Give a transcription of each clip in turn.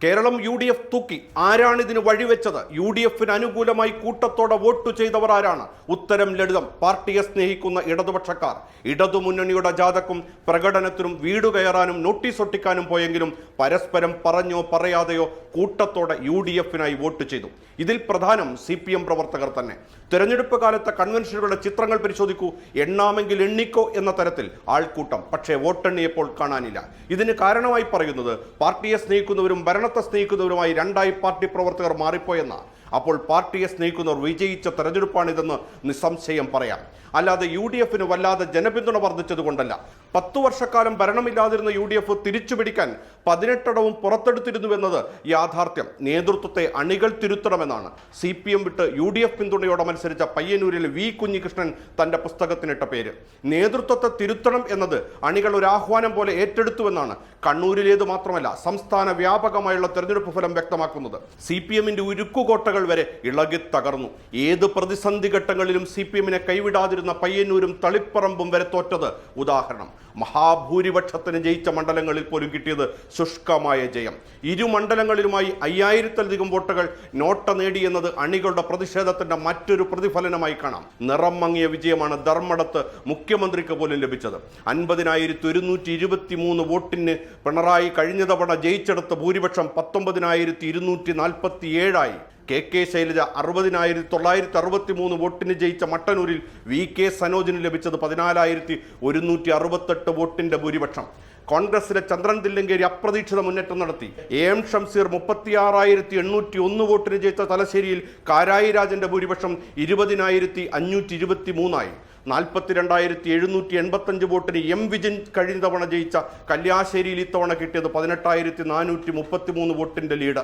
Keralam UDF തൂക്കി. ആരാണിതിന് വഴിവെച്ചത്? UDFന് അനുകൂലമായി കൂട്ടത്തോടെ വോട്ട് ചെയ്തവർ ആരാണ്? ഉത്തരം ലളിതം. പാർട്ടിയെ സ്നേഹിക്കുന്ന ഇടതുപക്ഷക്കാർ. ഇടതുമുന്നണിയുടെ ജാഥക്കും പ്രകടനത്തിനും വീട് കയറാനും നോട്ടീസ് ഒട്ടിക്കാനും പോയെങ്കിലും പരസ്പരം പറഞ്ഞോ പറയാതെയോ കൂട്ടത്തോടെ UDFനായി വോട്ട് ചെയ്തു. ഇതിൽ പ്രധാനം CPM പ്രവർത്തകർ തന്നെ. തെരഞ്ഞെടുപ്പ് കാലത്തെ കൺവെൻഷനുകളുടെ ചിത്രങ്ങൾ പരിശോധിക്കൂ. എണ്ണാമെങ്കിൽ എണ്ണിക്കോ എന്ന തരത്തിൽ ആൾക്കൂട്ടം. പക്ഷേ വോട്ടെണ്ണിയപ്പോൾ കാണാനില്ല. ഇതിന് കാരണമായി പറയുന്നത് പാർട്ടിയെ സ്നേഹിക്കുന്നവരും ഭരണത്തെ സ്നേഹിക്കുന്നവരുമായി രണ്ടായി പാർട്ടി പ്രവർത്തകർ മാറിപ്പോയെന്ന. അപ്പോൾ പാർട്ടിയെ സ്നേഹിക്കുന്നവർ വിജയിച്ച തെരഞ്ഞെടുപ്പാണിതെന്ന് നിസ്സംശയം പറയാം. അല്ലാതെ UDFന് വല്ലാതെ ജനപിന്തുണ വർദ്ധിച്ചതുകൊണ്ടല്ല. 10 വർഷക്കാലം ഭരണമില്ലാതിരുന്ന UDF തിരിച്ചുപിടിക്കാൻ 18 പുറത്തെടുത്തിരുന്നുവെന്നത് യാഥാർത്ഥ്യം. നേതൃത്വത്തെ അണികൾ തിരുത്തണമെന്നാണ് CPM വിട്ട് UDF പിന്തുണയോടെ മത്സരിച്ച പയ്യന്നൂരിലെ V കുഞ്ഞികൃഷ്ണൻ തന്റെ പുസ്തകത്തിനിട്ട പേര്. നേതൃത്വത്തെ തിരുത്തണം എന്നത് അണികൾ ഒരു ആഹ്വാനം പോലെ ഏറ്റെടുത്തുവെന്നാണ് കണ്ണൂരിലേത് മാത്രമല്ല സംസ്ഥാന വ്യാപകമായുള്ള തെരഞ്ഞെടുപ്പ് ഫലം വ്യക്തമാക്കുന്നത്. CPMന്റെ ഉരുക്കുകോട്ടകൾ വരെ ഇളകി തകർന്നു. ഏത് പ്രതിസന്ധി ഘട്ടങ്ങളിലും CPMനെ കൈവിടാതിരുന്ന പയ്യന്നൂരും തളിപ്പറമ്പും വരെ തോറ്റത് ഉദാഹരണം. മഹാഭൂരിപക്ഷത്തിന് ജയിച്ച മണ്ഡലങ്ങളിൽ പോലും കിട്ടിയത് ശുഷ്കമായ ജയം. ഇരു മണ്ഡലങ്ങളിലുമായി 5000-ലധികം വോട്ടുകൾ നോട്ട നേടിയെന്നത് അണികളുടെ പ്രതിഷേധത്തിന്റെ മറ്റൊരു പ്രതിഫലനമായി കാണാം. നിറം മങ്ങിയ വിജയമാണ് ധർമ്മടത്ത് മുഖ്യമന്ത്രിക്ക് പോലും ലഭിച്ചത്. 50,123 വോട്ടിന് പിണറായി കഴിഞ്ഞ തവണ ജയിച്ചെടുത്ത ഭൂരിപക്ഷം 19,247 KK ശൈലജ 60,963 വോട്ടിന് ജയിച്ച മട്ടന്നൂരിൽ VK സനോജിന് ലഭിച്ചത് 14,168 വോട്ടിന്റെ ഭൂരിപക്ഷം. കോൺഗ്രസിലെ ചന്ദ്രൻ തില്ലങ്കേരി അപ്രതീക്ഷിത മുന്നേറ്റം നടത്തി. AM ഷംസീർ 36,801 വോട്ടിന് ജയിച്ച തലശ്ശേരിയിൽ കാരായി രാജന്റെ ഭൂരിപക്ഷം 20,523 42,785 വോട്ടിന് M വിജിൻ കഴിഞ്ഞ തവണ ജയിച്ച കല്യാശ്ശേരിയിൽ ഇത്തവണ കിട്ടിയത് 18,433 വോട്ടിന്റെ ലീഡ്.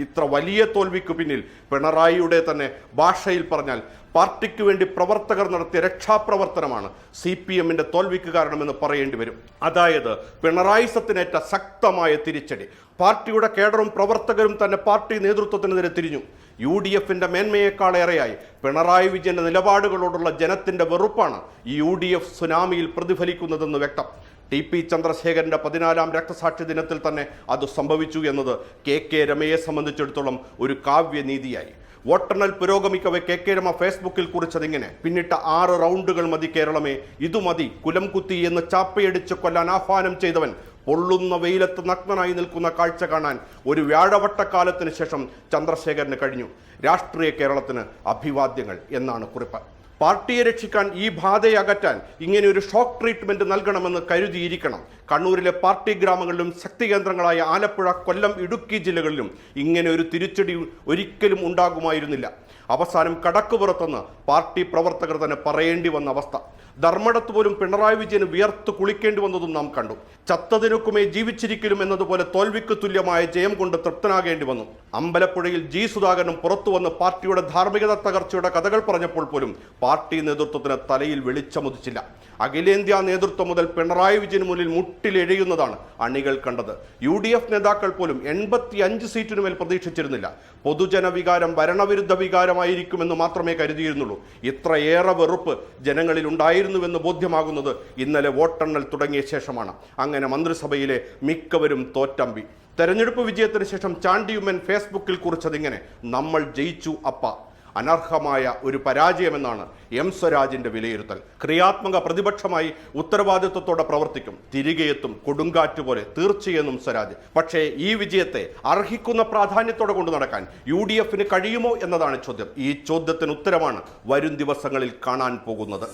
ഇത്ര വലിയ തോൽവിക്ക് പിന്നിൽ പിണറായിയുടെ തന്നെ ഭാഷയിൽ പറഞ്ഞാൽ പാർട്ടിക്ക് വേണ്ടി പ്രവർത്തകർ നടത്തിയ രക്ഷാപ്രവർത്തനമാണ് CPMന്റെ തോൽവിക്ക് കാരണമെന്ന് പറയേണ്ടി വരും. അതായത് പിണറായിസത്തിനേറ്റ ശക്തമായ തിരിച്ചടി. പാർട്ടിയുടെ കേഡറും പ്രവർത്തകരും തന്നെ പാർട്ടി നേതൃത്വത്തിനെതിരെ തിരിഞ്ഞു. UDFന്റെ മേന്മയേക്കാളേറെയായി പിണറായി വിജയന്റെ നിലപാടുകളോടുള്ള ജനത്തിന്റെ വെറുപ്പാണ് UDF സുനാമിയിൽ പ്രതിഫലിക്കുന്നതെന്ന് വ്യക്തം. TP ചന്ദ്രശേഖരന്റെ 14ാം രക്തസാക്ഷി ദിനത്തിൽ തന്നെ അത് സംഭവിച്ചു എന്നത് KK രമയെ സംബന്ധിച്ചിടത്തോളം ഒരു കാവ്യനീതിയായി. വോട്ടെണ്ണൽ പുരോഗമിക്കവെ KK രമ ഫേസ്ബുക്കിൽ കുറിച്ചതിങ്ങനെ: പിന്നിട്ട 6 റൗണ്ടുകൾ മതി കേരളമേ, ഇതു മതി, കുലം കുത്തി എന്ന് ചാപ്പയടിച്ച് കൊല്ലാൻ ആഹ്വാനം ചെയ്തവൻ പൊള്ളുന്ന വെയിലത്ത് നഗ്നനായി നിൽക്കുന്ന കാഴ്ച കാണാൻ ഒരു വ്യാഴവട്ടക്കാലത്തിന് ശേഷം ചന്ദ്രശേഖരന് കഴിഞ്ഞു. രാഷ്ട്രീയ കേരളത്തിന് അഭിവാദ്യങ്ങൾ എന്നാണ് കുറിപ്പ്. പാർട്ടിയെ രക്ഷിക്കാൻ ഈ ബാധയെ അകറ്റാൻ ഇങ്ങനെ ഒരു ഷോക്ക് ട്രീറ്റ്മെന്റ് നൽകണമെന്ന് കരുതിയിരിക്കണം. കണ്ണൂരിലെ പാർട്ടി ഗ്രാമങ്ങളിലും ശക്തി കേന്ദ്രങ്ങളായ ആലപ്പുഴ, കൊല്ലം, ഇടുക്കി ജില്ലകളിലും ഇങ്ങനെ ഒരു തിരിച്ചടി ഒരിക്കലും ഉണ്ടാകുമായിരുന്നില്ല. അവസാനം കടക്കുപുറത്തെന്ന് പാർട്ടി പ്രവർത്തകർ തന്നെ പറയേണ്ടി വന്ന അവസ്ഥ. ധർമ്മടത്ത് പോലും പിണറായി വിജയന് വിയർത്ത് കുളിക്കേണ്ടി വന്നതും നാം കണ്ടു. ചത്തതിനൊക്കുമേ ജീവിച്ചിരിക്കലും എന്നതുപോലെ തോൽവിക്ക് തുല്യമായ ജയം കൊണ്ട് തൃപ്തനാകേണ്ടി വന്നു. അമ്പലപ്പുഴയിൽ G സുധാകരനും പുറത്തു വന്ന് പാർട്ടിയുടെ ധാർമ്മികത തകർച്ചയുടെ കഥകൾ പറഞ്ഞപ്പോൾ പോലും പാർട്ടി നേതൃത്വത്തിന് തലയിൽ വെളിച്ചമുദിച്ചില്ല. അഖിലേന്ത്യാ നേതൃത്വം മുതൽ പിണറായി വിജയന് മുന്നിൽ മുട്ടിലെഴയുന്നതാണ് അണികൾ കണ്ടത്. UDF നേതാക്കൾ പോലും 85 സീറ്റിനു മേൽ പ്രതീക്ഷിച്ചിരുന്നില്ല. പൊതുജന വികാരം ഭരണവിരുദ്ധ വികാരമായിരിക്കുമെന്ന് മാത്രമേ കരുതിയിരുന്നുള്ളൂ. ഇത്രയേറെ വെറുപ്പ് ജനങ്ങളിൽ ഉണ്ടായിരുന്നുവെന്ന് ബോധ്യമാകുന്നത് ഇന്നലെ വോട്ടെണ്ണൽ തുടങ്ങിയ ശേഷമാണ്. അങ്ങനെ മന്ത്രിസഭയിലെ മിക്കവരും തോറ്റമ്പി. തെരഞ്ഞെടുപ്പ് വിജയത്തിന് ശേഷം ചാണ്ടിയുമ്മൻ ഫേസ്ബുക്കിൽ കുറിച്ചതിങ്ങനെ: നമ്മൾ ജയിച്ചു അപ്പ. അനർഹമായ ഒരു പരാജയമെന്നാണ് M സ്വരാജിന്റെ വിലയിരുത്തൽ. ക്രിയാത്മക പ്രതിപക്ഷമായി ഉത്തരവാദിത്വത്തോടെ പ്രവർത്തിക്കും, തിരികെ എത്തും, കൊടുങ്കാറ്റ് പോലെ തീർച്ചയെന്നും സ്വരാജ്. പക്ഷേ ഈ വിജയത്തെ അർഹിക്കുന്ന പ്രാധാന്യത്തോടെ കൊണ്ടു നടക്കാൻ UDFന് കഴിയുമോ എന്നതാണ് ചോദ്യം. ഈ ചോദ്യത്തിന് ഉത്തരമാണ് വരും ദിവസങ്ങളിൽ കാണാൻ പോകുന്നത്.